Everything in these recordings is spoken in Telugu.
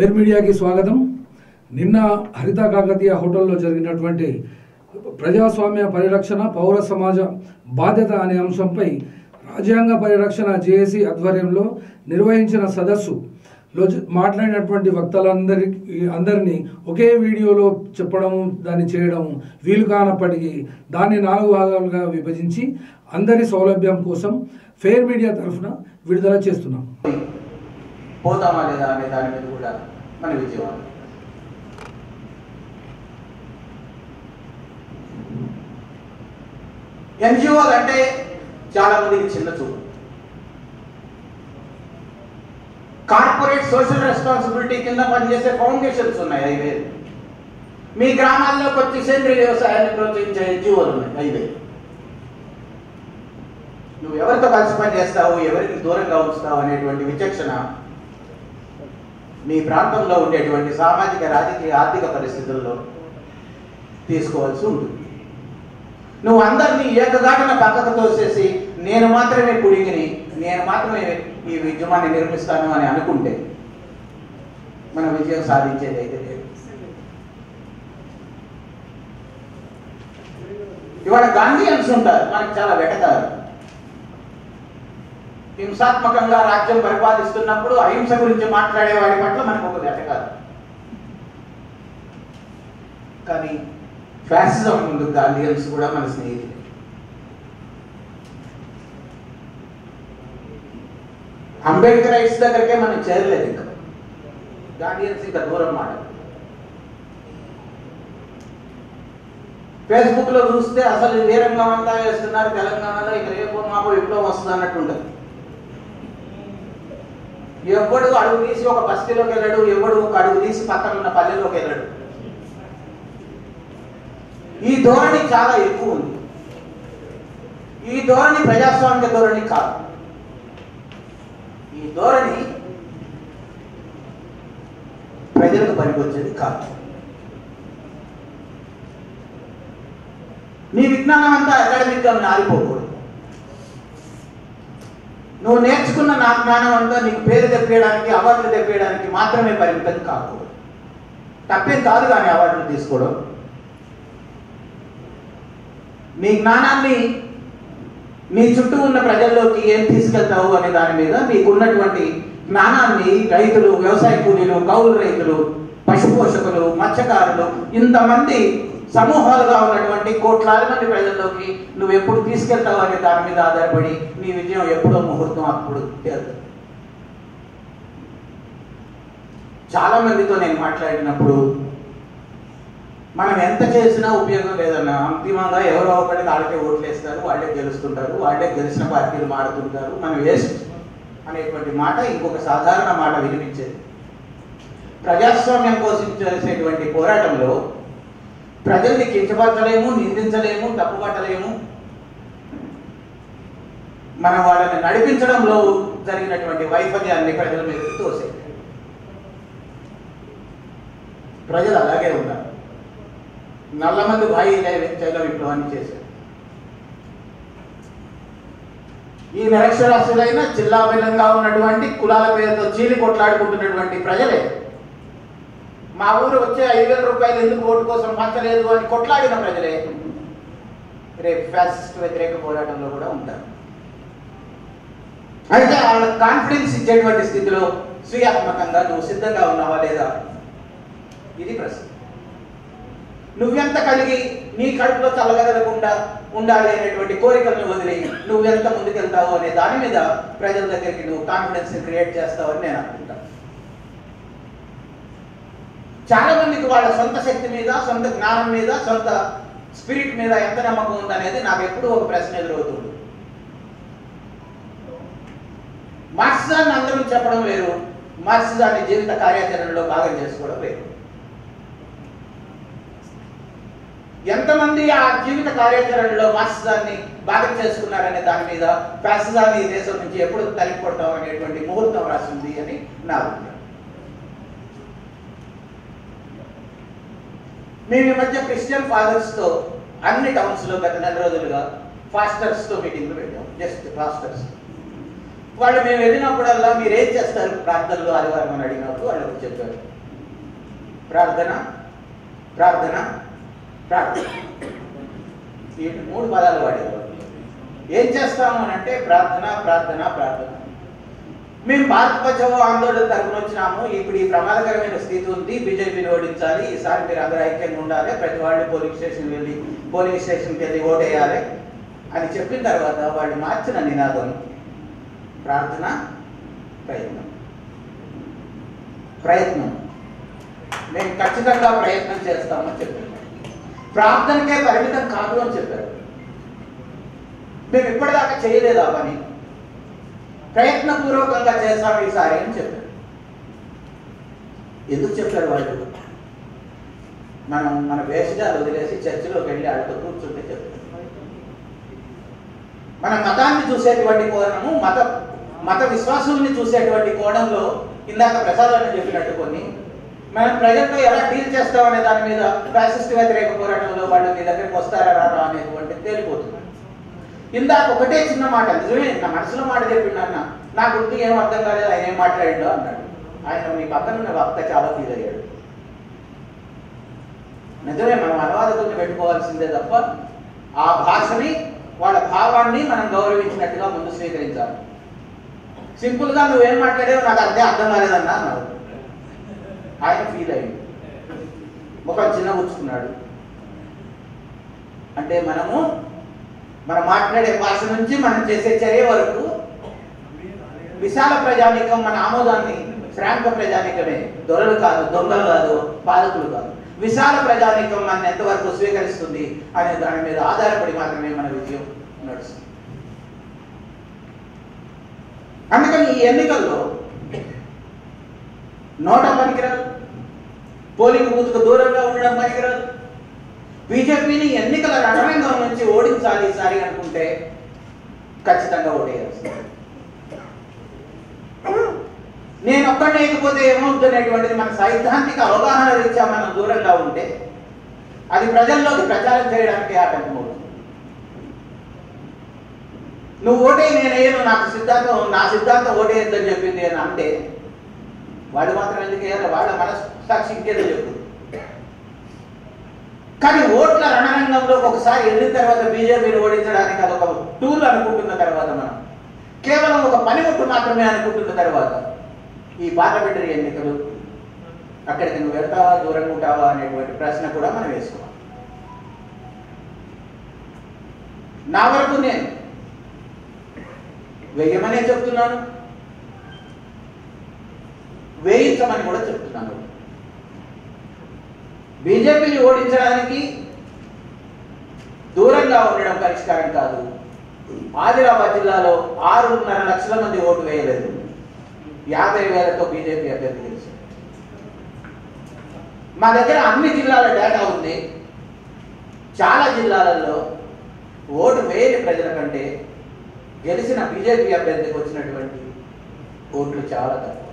ఫేర్ మీడియాకి స్వాగతం. నిన్న హరిత కాకతీయ హోటల్లో జరిగినటువంటి ప్రజాస్వామ్య పరిరక్షణ పౌర సమాజ బాధ్యత అనే అంశంపై రాజ్యాంగ పరిరక్షణ జేఏసీ ఆధ్వర్యంలో నిర్వహించిన సదస్సులో మాట్లాడినటువంటి వక్తలందరినీ ఒకే వీడియోలో చెప్పడం, దాన్ని చేయడం వీలు కానప్పటికీ దాన్ని 4 భాగాలుగా విభజించి అందరి సౌలభ్యం కోసం ఫేర్ మీడియా తరఫున విడుదల చేస్తున్నాం. పోతామా లేదా అనే దాని మీద కూడా మన విజయవాడ ఎన్జిఓలు అంటే చాలా మందికి చిన్న చూపు. కార్పొరేట్ సోషల్ రెస్పాన్సిబిలిటీ కింద పనిచేసే ఫౌండేషన్స్ ఉన్నాయి 5,000. మీ గ్రామాల్లోకి వచ్చి సేంద్రీయ వ్యవసాయాన్ని ప్రోత్సహించే ఎన్జిఓలు ఉన్నాయి 5,000. నువ్వు ఎవరితో కలిసి పని చేస్తావు, ఎవరికి దూరంగా ఉంచుతావు అనేటువంటి విచక్షణ మీ ప్రాంతంలో ఉండేటువంటి సామాజిక, రాజకీయ, ఆర్థిక పరిస్థితుల్లో తీసుకోవాల్సి ఉంటుంది. నువ్వు అందరినీ ఏకగాటన పక్కకు తోసేసి నేను మాత్రమే పుడిగిని, నేను మాత్రమే ఈ ఉద్యమాన్ని నిర్మిస్తాను అని అనుకుంటే మన విజయం సాధించేది అయితే లేదు. ఇవాళ గాంధీయన్స్ ఉంటారు, మనకు చాలా వెటకారు. హింసాత్మకంగా రాజ్యం పరిపాలిస్తున్నప్పుడు అహింస గురించి మాట్లాడే వాడి పట్ల మనకు ఒక వెటకారు. కానీ ఫ్యాసిజం ముందు గాంధీయన్స్ కూడా మన స్నేహితులే. అంబేద్కర్ రైట్స్ దగ్గరికే మనం చేరలేదు. ఇంకా గాంధీయన్స్ ఇంకా దూరం మాట. ఫేస్బుక్ లో చూస్తే అసలు వీరంగం అంతా వేస్తున్నారు తెలంగాణలో, ఇక రేపు మాకు విప్లవం వస్తుంది అన్నట్టు ఉంటుంది. ఎవడు అడుగు తీసి ఒక బస్తీలోకి వెళ్ళాడు, ఎవడు ఒక అడుగు తీసి పక్కన ఉన్న పల్లెలోకి వెళ్ళాడు. ఈ ధోరణి చాలా ఎక్కువ ఉంది. ఈ ధోరణి ప్రజాస్వామ్య ధోరణి కాదు. ఈ ధోరణి ప్రజలకు పనికొచ్చేది కాదు. నీ విజ్ఞానం అంతా అకాడమిక్గా ఆరిపోకూడదు. నువ్వు నేర్చుకున్న నా జ్ఞానం అంతా నీకు పేరు తెప్పేయడానికి, అవార్డులు తెప్పేయడానికి మాత్రమే పరిమితం కాకూడదు. తప్పేం కాదు కానీ అవార్డులు తీసుకోవడం. నీ జ్ఞానాన్ని నీ చుట్టూ ఉన్న ప్రజల్లోకి ఏం తీసుకెళ్తావు అనే దాని మీద నీకున్నటువంటి జ్ఞానాన్ని రైతులు, వ్యవసాయ కూలీలు, కౌలు రైతులు, పశుపోషకులు, మత్స్యకారులు, ఇంతమంది సమూహాలుగా ఉన్నటువంటి కోట్లాది మంది ప్రజల్లోకి నువ్వు ఎప్పుడు తీసుకెళ్తావు అనే దాని మీద ఆధారపడి నీ విజయం ఎప్పుడో ముహూర్తం అప్పుడు తేలుతుంది. చాలా మందితో నేను మాట్లాడినప్పుడు మనం ఎంత చేసినా ఉపయోగం లేదన్న, అంతిమంగా ఎవరో ఒకటి వాళ్ళకే ఓట్లు వేస్తారు, వాళ్ళే గెలుస్తుంటారు, వాళ్ళే గెలిచిన పార్టీలు మారుతుంటారు, మనం వేస్ట్ అనేటువంటి మాట ఇంకొక సాధారణ మాట వినిపించేది. ప్రజాస్వామ్యం కోసం చేసేటువంటి పోరాటంలో ప్రజల్ని కించపరచలేము, నిందించలేము, తప్పుపట్టలేము. మనం వాళ్ళని నడిపించడంలో జరిగినటువంటి వైఫల్యాన్ని ప్రజల మీద తోసేది. ప్రజలు అలాగే ఉన్నారు. నల్లమంది భాయి చైల విప్లవాన్ని చేశారు. ఈ నిరక్షరాస్యులైన జిల్లా భిన్నంగా ఉన్నటువంటి కులాల పేరుతో చీలి కొట్లాడుకుంటున్నటువంటి ప్రజలే మా ఊరు వచ్చే 5,000 రూపాయలు ఎందుకు ఓటు కోసం పంచలేదు అని కొట్లాడిన ప్రజలే రేపు ఫ్యాసిస్ట్ వ్యతిరేక పోరాటంలో కూడా ఉంటారు. అయితే వాళ్ళ కాన్ఫిడెన్స్ ఇచ్చేటువంటి స్థితిలో స్వీయాత్మకంగా నువ్వు సిద్ధంగా ఉన్నావా లేదా, ఇది ప్రశ్న. నువ్వెంత కలిగి నీ కడుపులో చల్లగలగకుండా ఉండాలి అనేటువంటి కోరికలను వదిలి నువ్వెంత ముందుకెళ్తావు అనే దాని మీద ప్రజల దగ్గరికి నువ్వు కాన్ఫిడెన్స్ క్రియేట్ చేస్తావని నేను అనుకుంటాను. చాలా మందికి వాళ్ళ సొంత శక్తి మీద, సొంత జ్ఞానం మీద, సొంత స్పిరిట్ మీద ఎంత నమ్మకం ఉందనేది నాకు ఎప్పుడూ ఒక ప్రశ్న ఎదురవుతుంది. మార్క్సిజాన్ని అందరూ చెప్పడం వేరు, మార్క్సిజాన్ని జీవిత కార్యాచరణలో భాగం చేసుకోవడం వేరు. ఎంతమంది ఆ జీవిత కార్యాచరణలో మార్క్సిజాన్ని భాగం చేసుకున్నారనే దాని మీద ఫ్యాసిజాన్ని ఈ దేశం నుంచి ఎప్పుడు తలిపి కొడతాం అనేటువంటి ముహూర్తం రాసింది అని నా అభిప్రాయం. మేము ఈ మధ్య క్రిస్టియన్ ఫాదర్స్తో అన్ని టౌన్స్లో గత 4 రోజులుగా ఫాస్టర్స్తో మీటింగ్లు పెట్టాం. జస్ట్ ఫాస్టర్స్ వాళ్ళు మేము వెళ్ళినప్పుడల్లా మీరు ఏం చేస్తారు ప్రార్థనలో ఆదివారం అని అడిగినప్పుడు వాళ్ళు చెప్పారు, ప్రార్థన ప్రార్థన ప్రార్థన, ఈ 3 పదాలు వాడేవారు. ఏం చేస్తాము అని అంటే ప్రార్థన ప్రార్థన ప్రార్థన. మేము భారత బచావో ఆందోళన తరపున వచ్చినాము. ఇప్పుడు ఈ ప్రమాదకరమైన స్థితి ఉంది, బీజేపీని ఓడించాలి, ఈసారి మీరు అందరూ ఐక్యంగా ఉండాలి, ప్రతి వాళ్ళు పోలింగ్ స్టేషన్కి వెళ్ళి ఓటేయాలి అని చెప్పిన తర్వాత వాళ్ళు మార్చిన నినాదం ప్రార్థన ప్రయత్నం. ప్రయత్నం మేము ఖచ్చితంగా ప్రయత్నం చేస్తామని చెప్పారు. ప్రార్థనకే పరిమితం కాదు అని చెప్పారు. మేము ఇప్పటిదాకా చేయలేదు ఆ పని, ప్రయత్నపూర్వకంగా చేస్తాం ఈసారి అని చెప్పారు. ఎందుకు చెప్పారు వాళ్ళు? మనం మన వేషాలు వదిలేసి చర్చిలోకి వెళ్ళి ఆడితో కూర్చుంటే చెప్పారు. మన మతాన్ని చూసేటువంటి కోణము, మత విశ్వాసుల్ని చూసేటువంటి కోణంలో ఇందాక ప్రసాదాన్ని చెప్పినట్టు కొన్ని మనం ప్రజలతో ఎలా డీల్ చేస్తామనే దాని మీద ఫ్యాసిస్ట్ వ్యతిరేక పోరాటంలో వాళ్ళు మీ దగ్గరికి వస్తారా రారా అనేటువంటి తేలిపోతుంది. ఇందాక ఒకటే చిన్న మాట, నిజమే, నా మనసులో మాట చెప్పిండు అన్న, నా గుర్తు ఏం అర్థం కాలేదు, ఆయన ఏం మాట్లాడిండో అన్నాడు. ఆయన మీ పక్కన ఉన్న వక్త చాలా ఫీల్ అయ్యాడు. నిజమే, మనం అనువాదకుల్ని పెట్టుకోవాల్సిందే తప్ప ఆ భాషని, వాళ్ళ భావాన్ని మనం గౌరవించినట్టుగా ముందు స్వీకరించాలి. సింపుల్గా నువ్వేం మాట్లాడావు నాకు అదే అర్థం కాలేదన్నా అన్నాడు. ఆయన ఫీల్ అయ్యింది, ముఖం చిన్న కూర్చుకున్నాడు. అంటే మనం మాట్లాడే భాష నుంచి మనం చేసే చర్య వరకు విశాల ప్రజానీకం మన ఆమోదాన్ని, శ్రాంక ప్రజానీకమే, దొరలు కాదు, దొంగలు కాదు, పాలకులు కాదు, విశాల ప్రజానీకం మన ఎంతవరకు స్వీకరిస్తుంది అనే దాని మీద ఆధారపడి మాత్రమే మన విజయం నడుస్తుంది. అందుకని ఈ ఎన్నికల్లో నోట పనికిరాదు, పోలింగ్ బూత్కు దూరంగా ఉండడం పనికిరాదు. బీజేపీని ఎన్నికల రణరంగం నుంచి ఓడించాలి ఈసారి అనుకుంటే ఖచ్చితంగా ఓటేయాల్సింది. నేను ఒక్కడే లేకపోతే ఏమవుతుందనేటువంటిది మన సైద్ధాంతిక అవగాహన రీత్యా మనం దూరంగా ఉంటే అది ప్రజల్లోకి ప్రచారం చేయడానికి ఆటంకం అవుతుంది. నువ్వు ఓటే నేనేయను, నా సిద్ధాంతం ఓటేయద్దని చెప్పింది అని అంటే వాళ్ళు మాత్రం ఎందుకు వేయాలి? వాళ్ళ మనస్సాక్షి ఇంకేదో చెప్తుంది. కానీ ఓట్ల రణరంగంలో ఒకసారి వెళ్ళిన తర్వాత బీజేపీని ఓడించడానికి అదొక టూల్ అనుకుంటున్న తర్వాత, మనం కేవలం ఒక పనిముట్టు మాత్రమే అనుకుంటున్న తర్వాత ఈ పార్లమెంటరీ ఎన్నికలు అక్కడికి నువ్వు వెళ్తావా, దూరంగా ఉంటావా అనేటువంటి ప్రశ్న కూడా మనం వేసుకోవాలి. నా వరకు నేను వేయమనే చెప్తున్నాను, వేయించమని కూడా చెప్తున్నాను. బీజేపీని ఓడించడానికి దూరంగా ఉండడం పరిష్కారం కాదు. ఆదిలాబాద్ జిల్లాలో 6.5 లక్షల మంది ఓటు వేయలేదు, 50,000తో బీజేపీ అభ్యర్థి గెలిచారు. మా దగ్గర అన్ని జిల్లాల డేటా ఉంది. చాలా జిల్లాలలో ఓటు వేయని ప్రజల కంటే గెలిచిన బీజేపీ అభ్యర్థికి వచ్చినటువంటి ఓట్లు చాలా తక్కువ.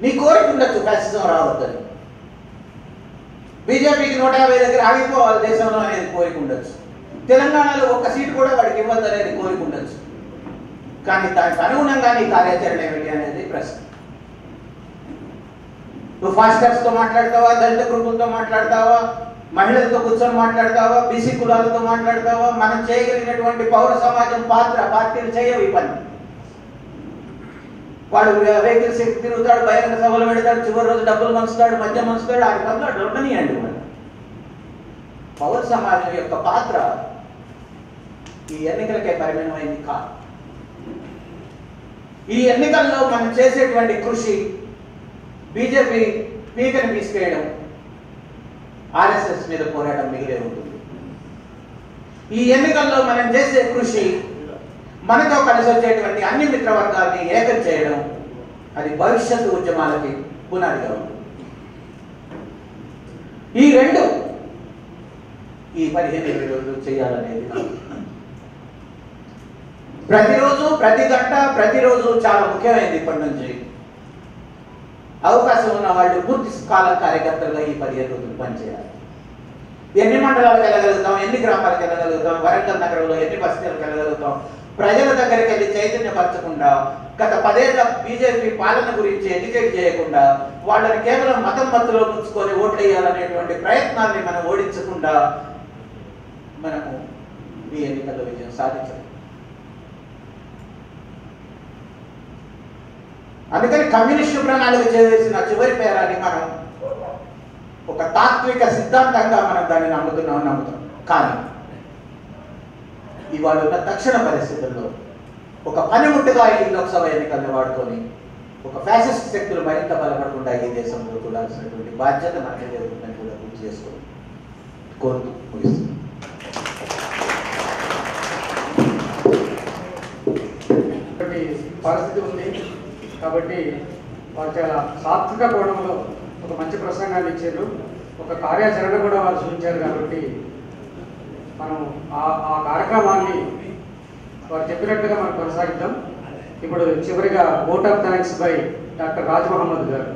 నీ కోరిక ఉండొచ్చు ఫ్యాసిజం రావద్దని, బీజేపీకి 150 దగ్గర ఆగిపోవాలి దేశంలో అనేది కోరిక ఉండొచ్చు, తెలంగాణలో 1 సీటు కూడా వాడికి ఇవ్వద్దు అనేది కోరిక ఉండొచ్చు. కానీ దానికి అనుగుణంగా నీ కార్యాచరణ ఏమిటి అనేది ప్రశ్న. నువ్వు ఫాస్టర్స్తో మాట్లాడతావా, దళిత గ్రూపులతో మాట్లాడతావా, మహిళలతో కూర్చొని మాట్లాడతావా, బీసీ కులాలతో మాట్లాడతావా? మనం చేయగలిగినటువంటి పౌర సమాజం పార్టీలు చేయవు ఈ పని. వాడు వెహికల్స్ ఎక్కి తిరుగుతాడు, బహిరంగ సభలు పెడతాడు, చివరి రోజు డబ్బులు మంచుతాడు, మద్యం మంచుతాడు, ఆడి పనులు అటు ఉండనియండి. మనం పౌర సమాజం యొక్క పాత్ర ఈ ఎన్నికలకే పరిమితమైంది కాదు. ఈ ఎన్నికల్లో మనం చేసేటువంటి కృషి బీజేపీ పీకని తీసుకేయడం, ఆర్ఎస్ఎస్ మీద పోరాటం మిగిలే ఉంటుంది. ఈ ఎన్నికల్లో మనం చేసే కృషి మనతో కలిసి వచ్చేటువంటి అన్ని మిత్రవర్గాల్ని ఏకం చేయడం, అది భవిష్యత్తు ఉద్యమాలకి పునాదిగా ఉంటుంది. ఈ రెండు ఈ 15 రోజులు చేయాలనేది ప్రతిరోజు, ప్రతి గంట, ప్రతిరోజు చాలా ముఖ్యమైనది. ఇప్పటి నుంచి అవకాశం ఉన్న వాళ్ళు పూర్తి కాల కార్యకర్తలుగా ఈ 15 రోజులు పనిచేయాలి. ఎన్ని మండలాలకు వెళ్ళగలుగుతాం, ఎన్ని గ్రామాలకు వెళ్ళగలుగుతాం, వరంగల్ నగరంలో ఎన్ని బస్తీలకు వెళ్ళగలుగుతాం, ప్రజల దగ్గరికి వెళ్ళి చైతన్యపరచకుండా గత 10 ఏళ్ల బీజేపీ పాలన గురించి ఎడ్యుకేట్ చేయకుండా వాళ్ళని కేవలం మతం మత్తులో ముంచుకొని ఓట్లు వేయాలనేటువంటి ప్రయత్నాన్ని మనం ఓడించకుండా మనము ఈ ఎన్నికల్లో విజయం సాధించాలి. అందుకని కమ్యూనిస్టు ప్రణాళిక చేసిన చివరి పేరాన్ని మనం ఒక తాత్విక సిద్ధాంతంగా మనం దాన్ని నమ్ముతాం. కానీ ఇవాళ ఉన్న తక్షణ పరిస్థితుల్లో ఒక పనిముట్టుగా ఈ లోక్సభ ఎన్నికలను వాడుకొని ఒక ఫ్యాసిస్ట్ శక్తులు మరింత బలపడకుండా ఈ దేశంలో చూడాల్సినటువంటి బాధ్యత మనకి జరుగుతుందని కూడా గుర్తు చేసుకొని కోరుతూ ముగిస్తుంది. పరిస్థితి ఉంది కాబట్టి వారు చాలా సాత్విక కోణంలో ఒక మంచి ప్రసంగాన్ని ఇచ్చారు, ఒక కార్యాచరణ కూడా వారు సూచించారు. కాబట్టి మనం ఆ కార్యక్రమాన్ని వారు చెప్పినట్టుగా మనం కొనసాగిద్దాం. ఇప్పుడు చివరిగా vote of thanks by doctor Raj Mohammed గారు.